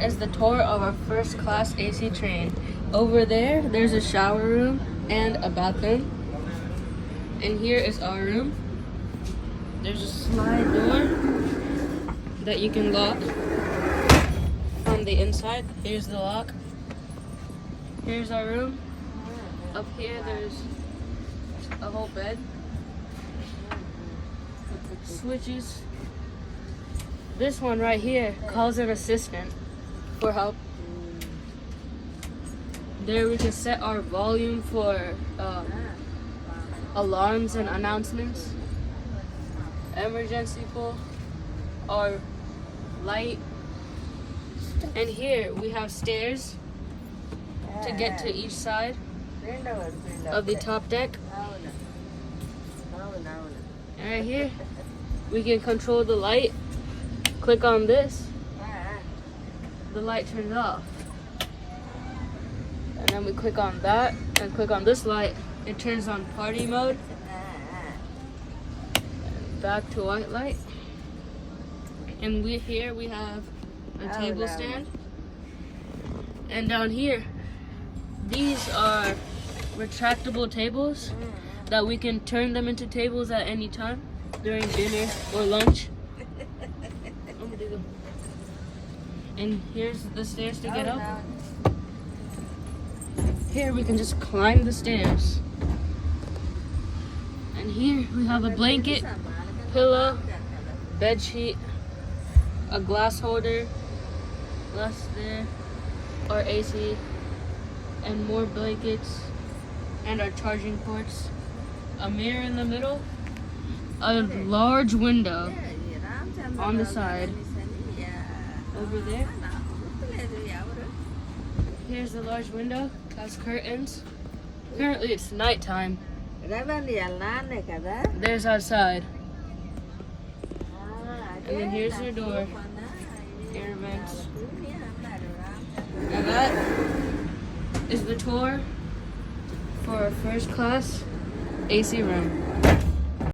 is the tour of our first class AC train. Over there, there's a shower room and a bathroom. And here is our room. There's a slide door that you can lock from the inside. Here's the lock. Here's our room. Up here, there's a whole bed. Switches. This one right here calls an assistant for help. There we can set our volume for alarms and announcements. Emergency pull, our light. And here we have stairs to get to each side of the top deck. And right here we can control the light. Click on this, the light turns off. And then we click on that and click on this light, it turns on party mode. And back to white light. And here we have a table stand. And down here, these are retractable tables that we can turn them into tables at any time during dinner or lunch. And here's the stairs to get up. Here we can just climb the stairs. And here we have a blanket, pillow, bed sheet, a glass holder, glass there, our AC, and more blankets, and our charging ports, a mirror in the middle, a large window on the side over there. Here's the large window, has curtains. Currently it's nighttime. There's outside. And then here's your door, air vents. And that is the tour for our first class AC room.